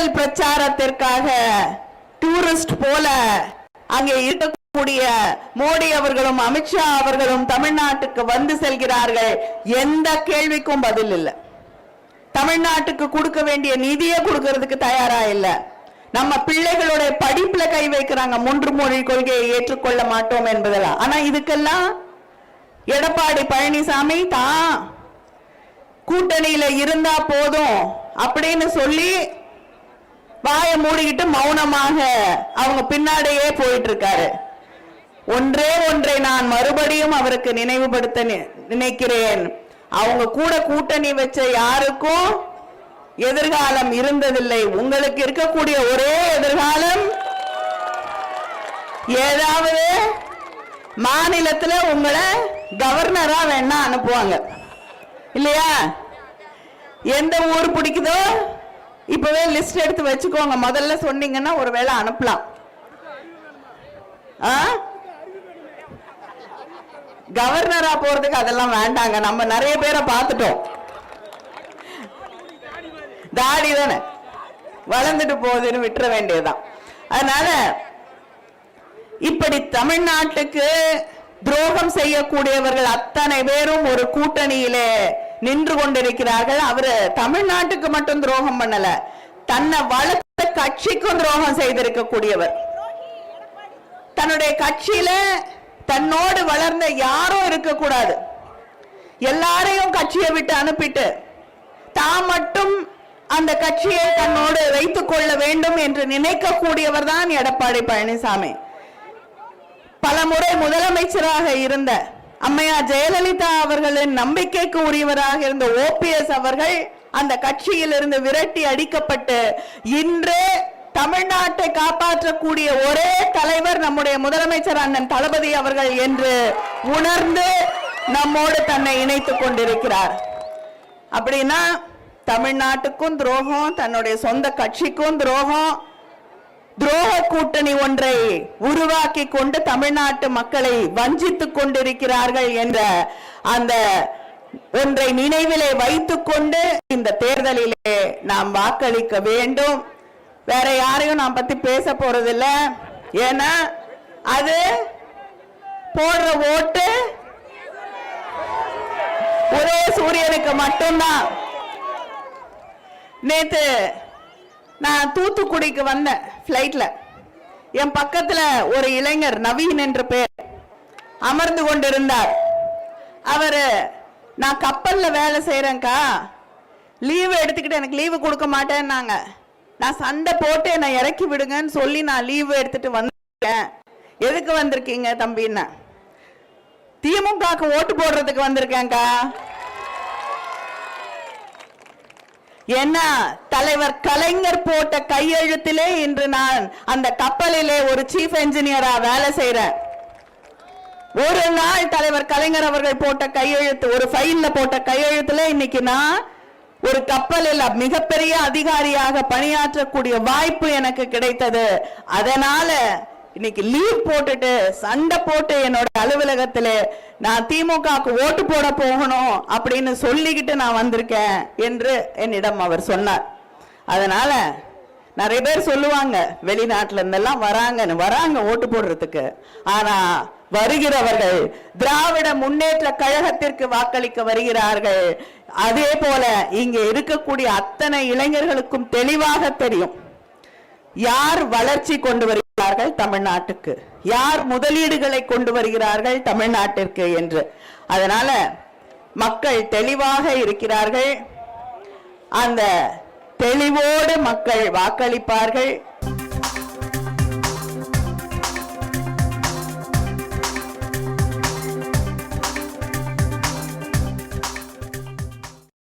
தேர்தல் பிரச்சாரத்திற்காக டூரிஸ்ட் போல அங்கே இருக்கக்கூடிய மோடி அவர்களும் அமித்ஷா அவர்களும் தமிழ்நாட்டுக்கு வந்து செல்கிறார்கள். எந்த கேள்விக்கும் பதில் இல்லை. தமிழ்நாட்டுக்கு கொடுக்க வேண்டிய நிதியை கொடுக்கிறதுக்கு தயாரா இல்ல. நம்ம பிள்ளைகளுடைய படிப்புல கை வைக்கிறாங்க. 3 மொழி கொள்கையை ஏற்றுக்கொள்ள மாட்டோம் என்பதெல்லாம். ஆனா இதுக்கெல்லாம் எடப்பாடி பழனிசாமி தான் கூட்டணியில இருந்தா போதும் அப்படின்னு சொல்லி வாயை மூடிக்கிட்டு மௌனமாக அவங்க பின்னாடியே போயிட்டு இருக்காரு. ஒன்றை நான் மறுபடியும் அவருக்கு நினைவுபடுத்த நினைக்கிறேன். அவங்க கூட கூட்டணி வச்ச யாருக்கும் எதிர்காலம் இருந்ததில்லை. உங்களுக்கு இருக்கக்கூடிய ஒரே எதிர்காலம் ஏதாவது மாநிலத்துல உங்களை கவர்னரா வேணா அனுப்புவாங்க இல்லையா? எந்த ஊர் பிடிக்குதோ இப்பவே லிஸ்ட் எடுத்து வச்சுக்கோங்க. முதல்ல சொன்னீங்கன்னா ஒருவேளை அனுப்பலாம். கவர்னரா போறதுக்கு அதெல்லாம் வேண்டாங்க. நம்ம நிறைய பேரை பார்த்துட்டோம். தாடி தானே வளர்ந்துட்டு போகுதுன்னு விட்டுற வேண்டியதுதான். அதனால இப்படி தமிழ்நாட்டுக்கு துரோகம் செய்யக்கூடியவர்கள் அத்தனை பேரும் ஒரு கூட்டணியிலே நின்று கொண்டிருக்கிறார்கள். அவரு தமிழ்நாட்டுக்கு மட்டும் துரோகம் பண்ணல, தன்னை வளர்த்த கட்சிக்கும் துரோகம் செய்திருக்கக்கூடியவர். தன்னுடைய கட்சியில தன்னோடு வளர்ந்த யாரும் இருக்கக்கூடாது, எல்லாரையும் கட்சியை விட்டு அனுப்பிட்டு தான் மட்டும் அந்த கட்சியை தன்னோடு வைத்துக் கொள்ள வேண்டும் என்று நினைக்கக்கூடியவர் தான் எடப்பாடி பழனிசாமி. பல முறை முதலமைச்சராக இருந்த அம்மையார் ஜெயலலிதா அவர்களின் நம்பிக்கைக்கு உரியவராக இருந்த OPS அவர்கள் அந்த கட்சியில் இருந்து விரட்டி அடிக்கப்பட்டு இன்று தமிழ்நாட்டை காப்பாற்றக்கூடிய ஒரே தலைவர் நம்முடைய முதலமைச்சர் அண்ணன் தளபதி அவர்கள் என்று உணர்ந்து நம்மோடு தன்னை இணைத்துக் கொண்டிருக்கிறார். அப்படின்னா தமிழ்நாட்டுக்கும் துரோகம், தன்னுடைய சொந்த கட்சிக்கும் துரோகம், துரோக கூட்டணி ஒன்றை உருவாக்கி கொண்டு தமிழ்நாட்டு மக்களை வஞ்சித்துக் கொண்டிருக்கிறார்கள் என்ற அந்த ஒன்றை நினைவிலே வைத்துக் கொண்டு இந்த தேர்தலிலே நாம் வாக்களிக்க வேண்டும். வேற யாரையும் நான் பத்தி பேச போறதில்ல. ஏன்னா அது போடுற ஓட்டு ஒரே சூரியனுக்கு மட்டும்தான். நேத்து நான் தூத்துக்குடிக்கு வந்தேன் பிளைட்ல. என் பக்கத்துல ஒரு இளைஞர் நவீன் என்று பேர் அமர்ந்து கொண்டிருந்தார். அவரு நான் கப்பல்ல வேலை செய்யறேன்க்கா, லீவு எடுத்துக்கிட்டு எனக்கு லீவு கொடுக்க மாட்டேன்னாங்க. நான் சண்டை போட்டு என்னை இறக்கி விடுங்கன்னு சொல்லி நான் லீவு எடுத்துட்டு வந்திருக்கேன். எதுக்கு வந்திருக்கீங்க தம்பின்னா, திமுகவுக்கு ஓட்டு போடுறதுக்கு வந்திருக்கேன்க்கா. என்ன தலைவர் கலைஞர் போட்ட கையெழுத்திலே இன்று நான் அந்த கப்பலிலே ஒரு சீஃப் என்ஜினியரா வேலை செய்யறேன். ஒரு நாள் தலைவர் கலைஞர் அவர்கள் போட்ட கையெழுத்து, ஒரு ஃபைல்ல போட்ட கையெழுத்துல இன்னைக்கு நான் ஒரு கப்பலில் மிகப்பெரிய அதிகாரியாக பணியாற்றக்கூடிய வாய்ப்பு எனக்கு கிடைத்தது. அதனால இன்னைக்கு லீவ் போட்டுட்டு சண்டை போட்டு என்னோட அலுவலகத்துல நான் திமுகவுக்கு ஓட்டு போட போகணும் அப்படின்னு சொல்லிக்கிட்டு நான் வந்திருக்கேன் என்று என்னிடம் அவர் சொன்னார். அதனால நிறைய பேர் சொல்லுவாங்க வெளிநாட்டுல இருந்தெல்லாம் வராங்க ஓட்டு போடுறதுக்கு. ஆனா வருகிறவர்கள் திராவிட முன்னேற்ற கழகத்திற்கு வாக்களிக்க வருகிறார்கள். அதே போல இங்க இருக்கக்கூடிய அத்தனை இளைஞர்களுக்கும் தெளிவாக தெரியும் யார் வளர்ச்சி கொண்டு வருகிறார்கள் தமிழ்நாட்டுக்கு, யார் முதலீடுகளை கொண்டு வருகிறார்கள் தமிழ்நாட்டிற்கு என்று. அதனால மக்கள் தெளிவாக இருக்கிறார்கள். அந்த தெளிவோடு மக்கள் வாக்களிப்பார்கள்.